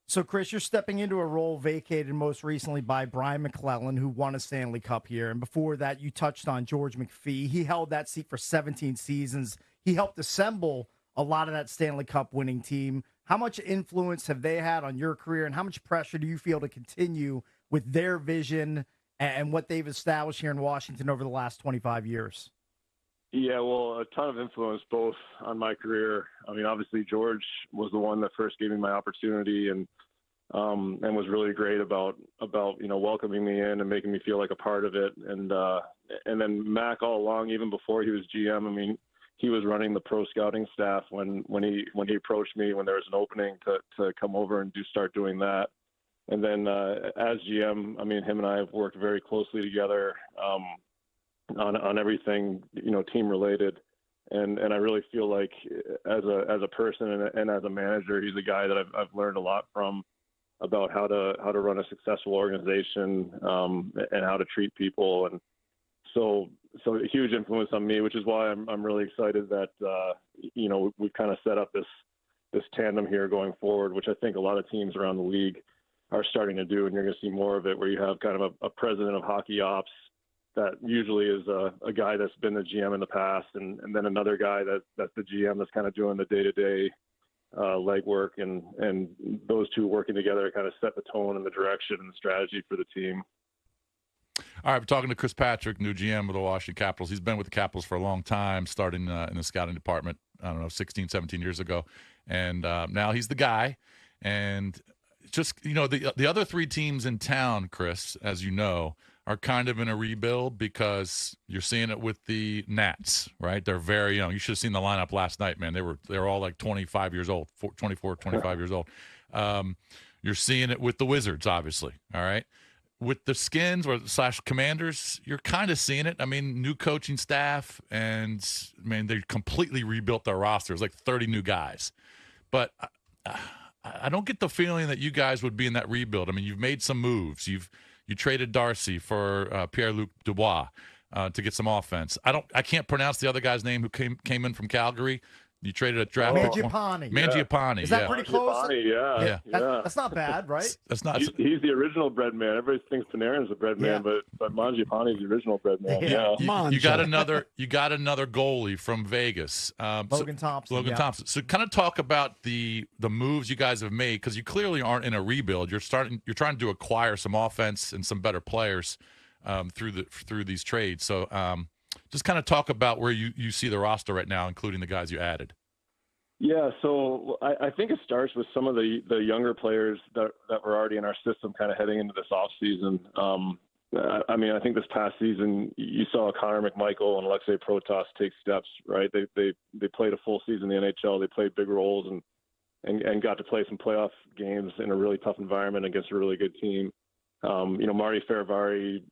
So, Chris, you're stepping into a role vacated most recently by Brian McClellan, who won a Stanley Cup here. And before that, you touched on George McPhee. He held that seat for 17 seasons. He helped assemble a lot of that Stanley Cup winning team. How much influence have they had on your career, and how much pressure do you feel to continue with their vision and what they've established here in Washington over the last 25 years? Yeah, well, a ton of influence both on my career. I mean, obviously George was the one that first gave me my opportunity and was really great about welcoming me in and making me feel like a part of it. And then Mac all along, even before he was GM, I mean, he was running the pro scouting staff when he approached me when there was an opening to come over and start doing that. And then as GM, I mean, him and I have worked very closely together. On everything, team related. And I really feel like as a person and as a manager, he's a guy that I've learned a lot from about how to run a successful organization and how to treat people. And so a huge influence on me, which is why I'm really excited that, we've kind of set up this tandem here going forward, which I think a lot of teams around the league are starting to do. And you're going to see more of it where you have kind of a president of hockey ops that usually is a guy that's been the GM in the past, and then another guy that's the GM that's kind of doing the day-to-day legwork, and those two working together kind of set the tone and the direction and the strategy for the team. All right, we're talking to Chris Patrick, new GM of the Washington Capitals. He's been with the Capitals for a long time, starting in the scouting department, 16, 17 years ago. And now he's the guy. And just, the other three teams in town, Chris, as you know, are kind of in a rebuild because you're seeing it with the Nats, right? They're very young. You should have seen the lineup last night, man. They were all like 25 years old, 24, 25 years old. You're seeing it with the Wizards, obviously, all right? With the Skins / Commanders, you're kind of seeing it. I mean, new coaching staff, and, man, they completely rebuilt their rosters, like 30 new guys. But I don't get the feeling that you guys would be in that rebuild. I mean, you've made some moves. You traded Darcy for Pierre-Luc Dubois to get some offense. I can't pronounce the other guy's name who came in from Calgary. You traded a draft pick. Mangiapane. Is that pretty close? Yeah. That's not bad, right? That's not. He's the original bread man. Everybody thinks Panarin's the bread man, but Mangiapane's the original bread man. Yeah. You got another goalie from Vegas, Logan Thompson. Logan Thompson. So kind of talk about the moves you guys have made, because you clearly aren't in a rebuild. You're trying to acquire some offense and some better players through these trades. So just kind of talk about where you see the roster right now, including the guys you added. Yeah, so I think it starts with some of the younger players that were already in our system kind of heading into this offseason. I mean, I think this past season you saw Connor McMichael and Alexei Protas take steps, right? They played a full season in the NHL. They played big roles and got to play some playoff games in a really tough environment against a really good team. Marty Faravari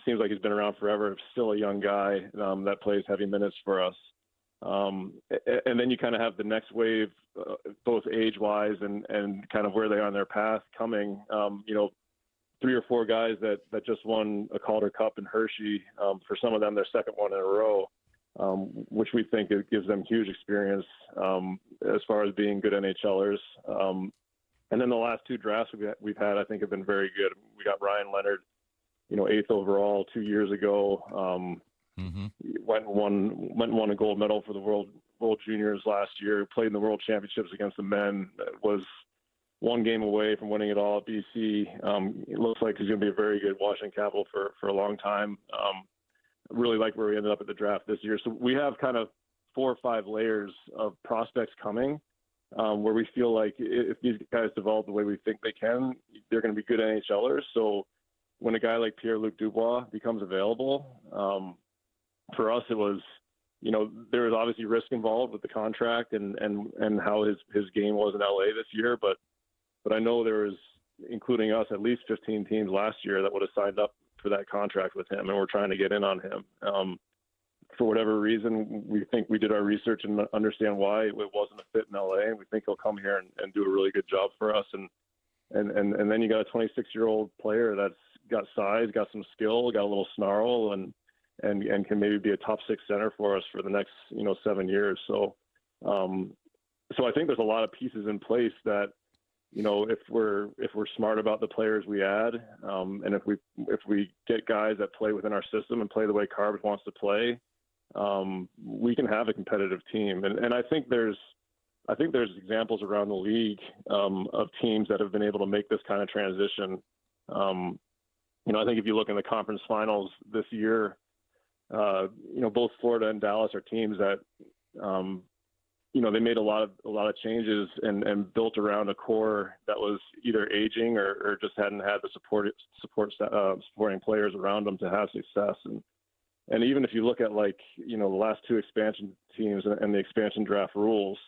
seems like he's been around forever, still a young guy that plays heavy minutes for us. And then you kind of have the next wave, both age-wise and kind of where they are on their path coming. 3 or 4 guys that just won a Calder Cup in Hershey. For some of them, their second one in a row, which we think it gives them huge experience as far as being good NHLers. And then the last 2 drafts we've had, I think, have been very good. We got Ryan Leonard, 8th overall 2 years ago. Went and won a gold medal for the World Juniors last year. Played in the World Championships against the men. Was 1 game away from winning it all at BC. It looks like he's going to be a very good Washington Capital for a long time. Really like where we ended up at the draft this year. So we have kind of 4 or 5 layers of prospects coming, where we feel like if these guys develop the way we think they can, they're going to be good NHLers. So when a guy like Pierre-Luc Dubois becomes available, for us, it was, there was obviously risk involved with the contract and how his game was in LA this year. But I know there was, including us, at least 15 teams last year that would have signed up for that contract with him. And we're trying to get in on him. For whatever reason, we think we did our research and understand why it wasn't a fit in LA. And we think he'll come here and do a really good job for us. And then you got a 26-year-old player that's got size, got some skill, got a little snarl, and can maybe be a top 6 center for us for the next 7 years. So I think there's a lot of pieces in place that if we're smart about the players we add, and if we get guys that play within our system and play the way Carbs wants to play, we can have a competitive team. And I think there's examples around the league of teams that have been able to make this kind of transition. I think if you look in the conference finals this year, both Florida and Dallas are teams that, they made a lot of changes and built around a core that was either aging or just hadn't had the supporting players around them to have success. And even if you look at the last two expansion teams and the expansion draft rules,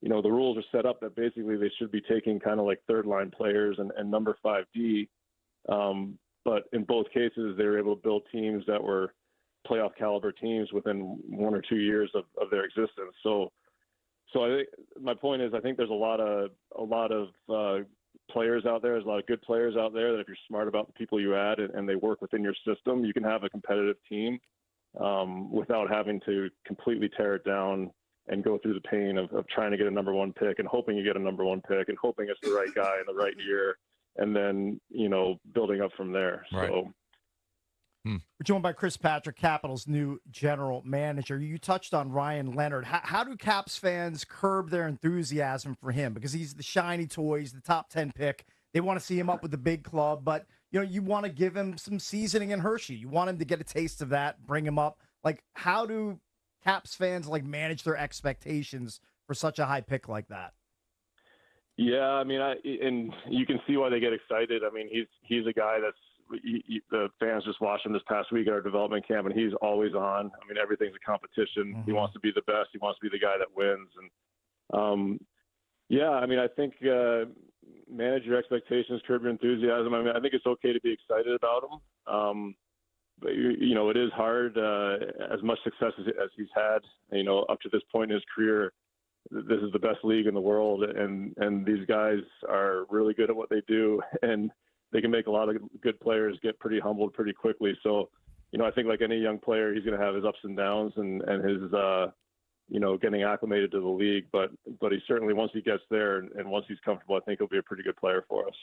the rules are set up that basically they should be taking kind of like third line players and number 5D. But in both cases, they were able to build teams that were playoff caliber teams within 1 or 2 years of their existence. So I think my point is, I think there's a lot of players out there. There's a lot of good players out there that if you're smart about the people you add and they work within your system, you can have a competitive team without having to completely tear it down and go through the pain of trying to get a number 1 pick and hoping you get a number 1 pick and hoping it's the right guy in the right year. And then, building up from there. Right. So, We're joined by Chris Patrick, Capitals' new general manager. You touched on Ryan Leonard. How do Caps fans curb their enthusiasm for him? Because he's the shiny toy, he's the top 10 pick. They want to see him up with the big club, but you want to give him some seasoning in Hershey. You want him to get a taste of that, bring him up. How do Caps fans manage their expectations for such a high pick like that? Yeah, and you can see why they get excited. He's a guy that's the fans just watched him this past week at our development camp, and he's always on. Everything's a competition. Mm-hmm. He wants to be the best. He wants to be the guy that wins. And I think manage your expectations, curb your enthusiasm. I think it's okay to be excited about him. But it is hard. As much success as he's had, up to this point in his career. This is the best league in the world, and these guys are really good at what they do, and they can make a lot of good players get pretty humbled pretty quickly. So, I think like any young player, he's going to have his ups and downs and his, getting acclimated to the league. But he certainly, once he gets there and once he's comfortable, I think he'll be a pretty good player for us.